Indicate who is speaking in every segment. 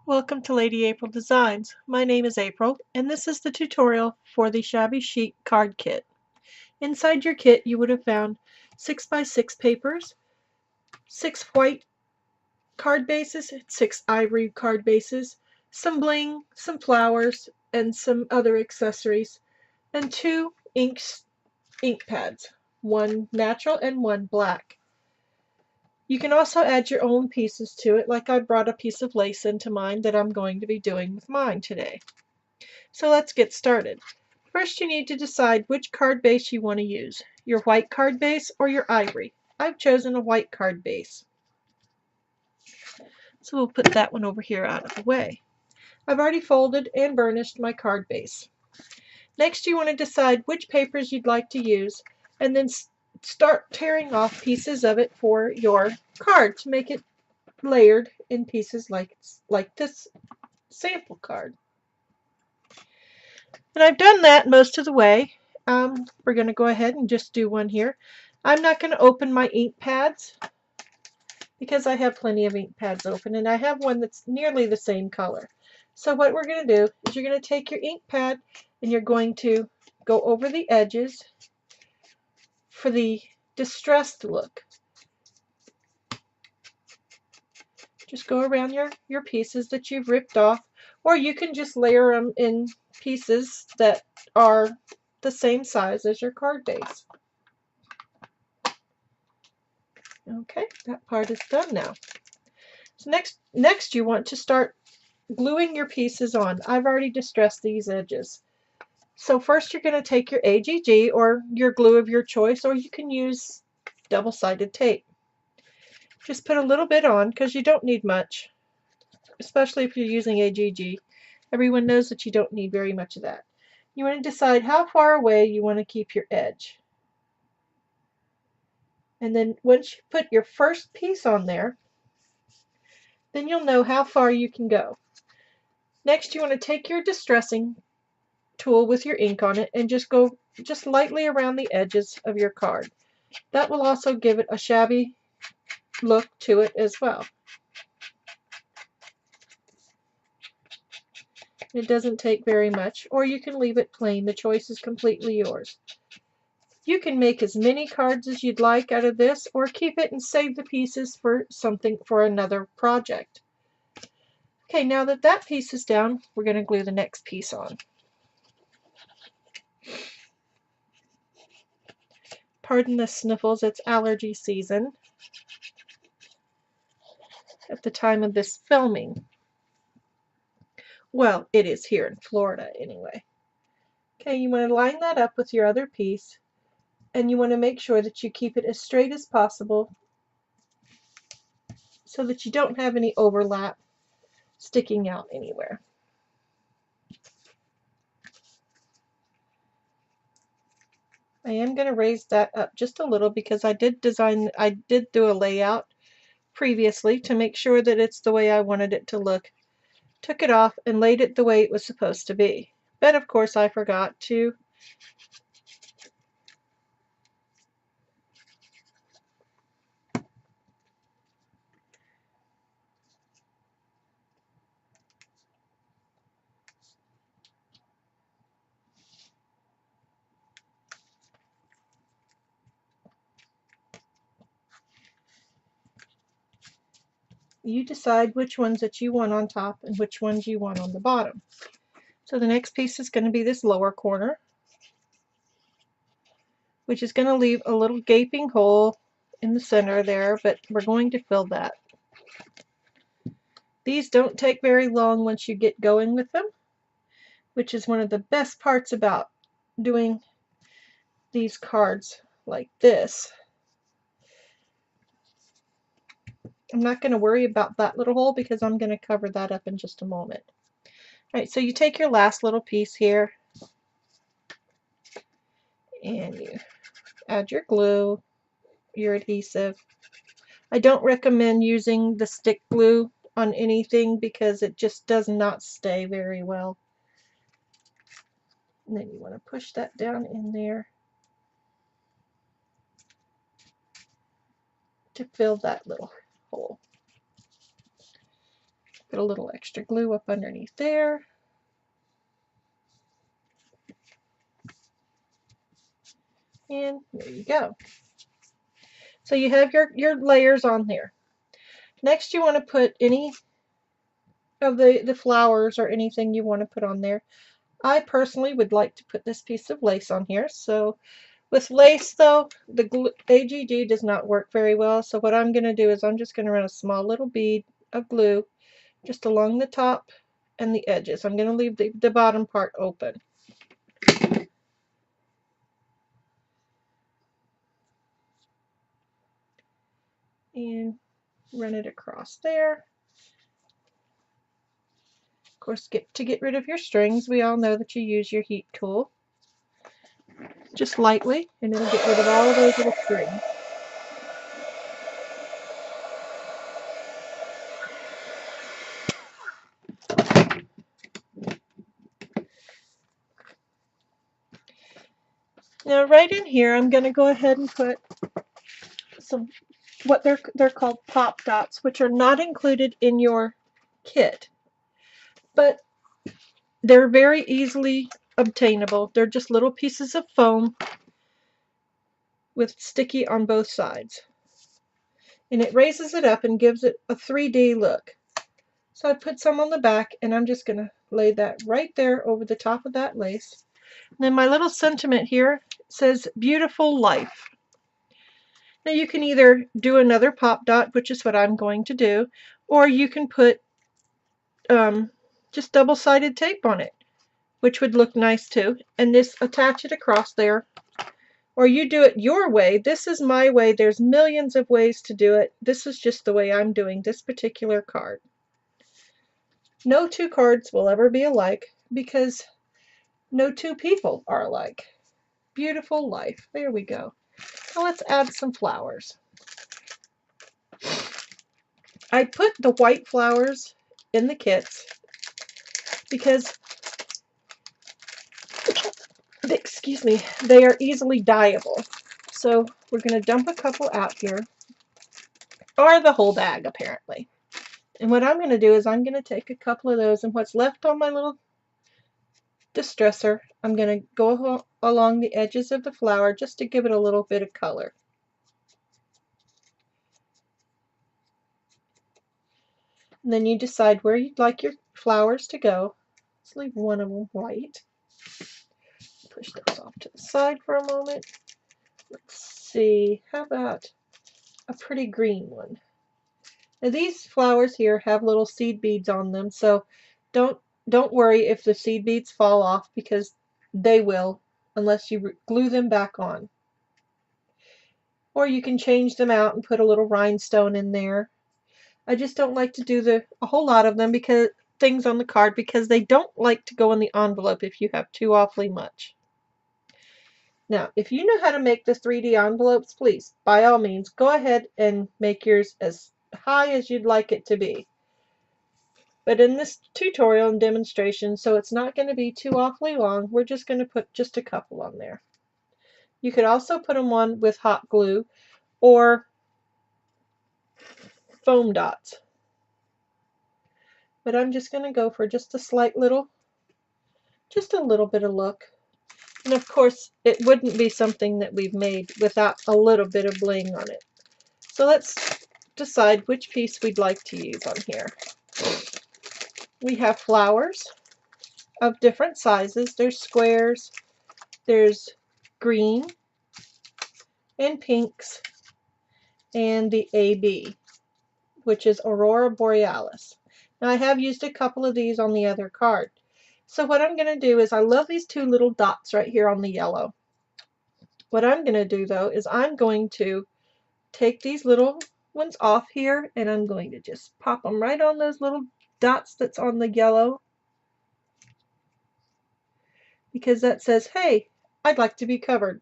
Speaker 1: Welcome to Lady Apryl Designs. My name is April, and this is the tutorial for the Shabby Chic card kit. Inside your kit you would have found 6x6 papers, 6 white card bases, 6 ivory card bases, some bling, some flowers, and some other accessories, and 2 ink pads, one natural and one black. You can also add your own pieces to it, like I brought a piece of lace into mine that I'm going to be doing with mine today. So let's get started. First, you need to decide which card base you want to use, your white card base or your ivory. I've chosen a white card base. So we'll put that one over here out of the way. I've already folded and burnished my card base. Next, you want to decide which papers you'd like to use and then start tearing off pieces of it for your card to make it layered in pieces like this sample card. And I've done that most of the way. We're going to go ahead and just do one here. I'm not going to open my ink pads because I have plenty of ink pads open, and I have one that's nearly the same color. So what we're going to do is you're going to take your ink pad and you're going to go over the edges for the distressed look. Just go around your pieces that you've ripped off, or you can just layer them in pieces that are the same size as your card base. Okay, that part is done now. So next you want to start gluing your pieces on. I've already distressed these edges. So first you're going to take your AGG or your glue of your choice, or you can use double-sided tape. Just put a little bit on because you don't need much, especially if you're using AGG. Everyone knows that you don't need very much of that. You want to decide how far away you want to keep your edge. And then once you put your first piece on there, then you'll know how far you can go. Next, you want to take your distressing tool with your ink on it and just go lightly around the edges of your card. That will also give it a shabby look to it as well. It doesn't take very much, or you can leave it plain. The choice is completely yours. You can make as many cards as you'd like out of this, or keep it and save the pieces for another project. Okay, now that that piece is down, we're going to glue the next piece on. Pardon the sniffles, it's allergy season at the time of this filming. Well, it is here in Florida anyway. Okay, you want to line that up with your other piece, and you want to make sure that you keep it as straight as possible so that you don't have any overlap sticking out anywhere. I am going to raise that up just a little because I did do a layout previously to make sure that it's the way I wanted it to look. Took it off and laid it the way it was supposed to be. But of course I forgot to you decide which ones that you want on top and which ones you want on the bottom. So the next piece is going to be this lower corner, which is going to leave a little gaping hole in the center there, but we're going to fill that. These don't take very long once you get going with them, which is one of the best parts about doing these cards like this. I'm not going to worry about that little hole because I'm going to cover that up in just a moment. Alright, so you take your last little piece here and you add your glue, your adhesive. I don't recommend using the stick glue on anything because it just does not stay very well. And then you want to push that down in there to fill that little hole. Put a little extra glue up underneath there. And there you go. So you have your layers on there. Next you want to put any of the flowers or anything you want to put on there. I personally would like to put this piece of lace on here. So with lace though, the AGG does not work very well. So what I'm going to do is I'm just going to run a small little bead of glue just along the top and the edges. I'm going to leave the bottom part open. And run it across there. Of course, to get rid of your strings, we all know that you use your heat tool. Just lightly, and it'll get rid of all of those little strings. Now right in here, I'm going to go ahead and put some, what they're called pop dots, which are not included in your kit, but they're very easily obtainable. They're just little pieces of foam with sticky on both sides. And it raises it up and gives it a 3D look. So I put some on the back, and I'm just going to lay that right there over the top of that lace. And then my little sentiment here says, beautiful life. Now you can either do another pop dot, which is what I'm going to do, or you can put just double-sided tape on it, which would look nice too, and just attach it across there. Or you do it your way. This is my way. There's millions of ways to do it. This is just the way I'm doing this particular card. No two cards will ever be alike because no two people are alike. Beautiful life. There we go. Now let's add some flowers. I put the white flowers in the kits because, excuse me, they are easily dyeable. So we're going to dump a couple out here, or the whole bag apparently. And what I'm going to do is I'm going to take a couple of those, and what's left on my little distresser, I'm going to go along the edges of the flower just to give it a little bit of color. And then you decide where you'd like your flowers to go. Let's leave one of them white. Push those off to the side for a moment. Let's see, how about a pretty green one? Now these flowers here have little seed beads on them, so don't worry if the seed beads fall off, because they will unless you glue them back on. Or you can change them out and put a little rhinestone in there. I just don't like to do a whole lot of them, because things on the card, because they don't like to go in the envelope if you have too awfully much. Now, if you know how to make the 3D envelopes, please, by all means, go ahead and make yours as high as you'd like it to be. But in this tutorial and demonstration, so it's not going to be too awfully long, we're just going to put just a couple on there. You could also put them on with hot glue or foam dots. But I'm just going to go for just a slight little, just a little bit of look. And of course, it wouldn't be something that we've made without a little bit of bling on it. So let's decide which piece we'd like to use on here. We have flowers of different sizes. There's squares, there's green and pinks, and the AB, which is Aurora Borealis. Now I have used a couple of these on the other card. So what I'm going to do is, I love these two little dots right here on the yellow. What I'm going to do though is I'm going to take these little ones off here, and I'm going to just pop them right on those little dots that's on the yellow, because that says, hey, I'd like to be covered.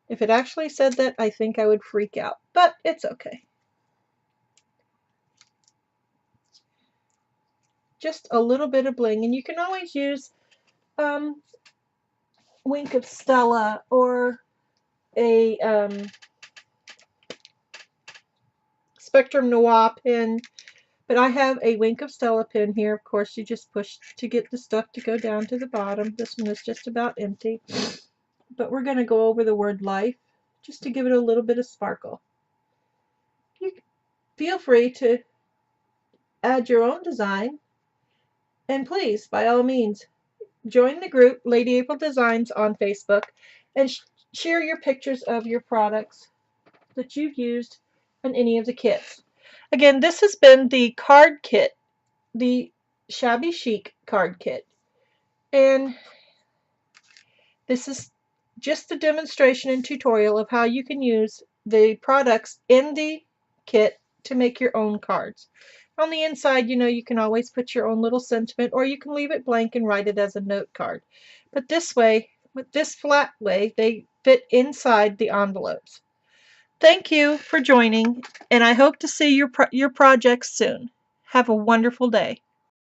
Speaker 1: If it actually said that, I think I would freak out, but it's okay. Just a little bit of bling, and you can always use Wink of Stella or a Spectrum Noir pin, But I have a wink of Stella pin here. Of course, you just push to get the stuff to go down to the bottom. This one is just about empty. But we're going to go over the word life just to give it a little bit of sparkle. You feel free to add your own design. And please, by all means, join the group Lady Apryl Designs on Facebook and share your pictures of your products that you've used in any of the kits. Again, this has been the card kit, the Shabby Chic card kit. And this is just a demonstration and tutorial of how you can use the products in the kit to make your own cards. On the inside, you can always put your own little sentiment, or you can leave it blank and write it as a note card. But this way, with this flat way, they fit inside the envelopes. Thank you for joining, and I hope to see your projects soon. Have a wonderful day.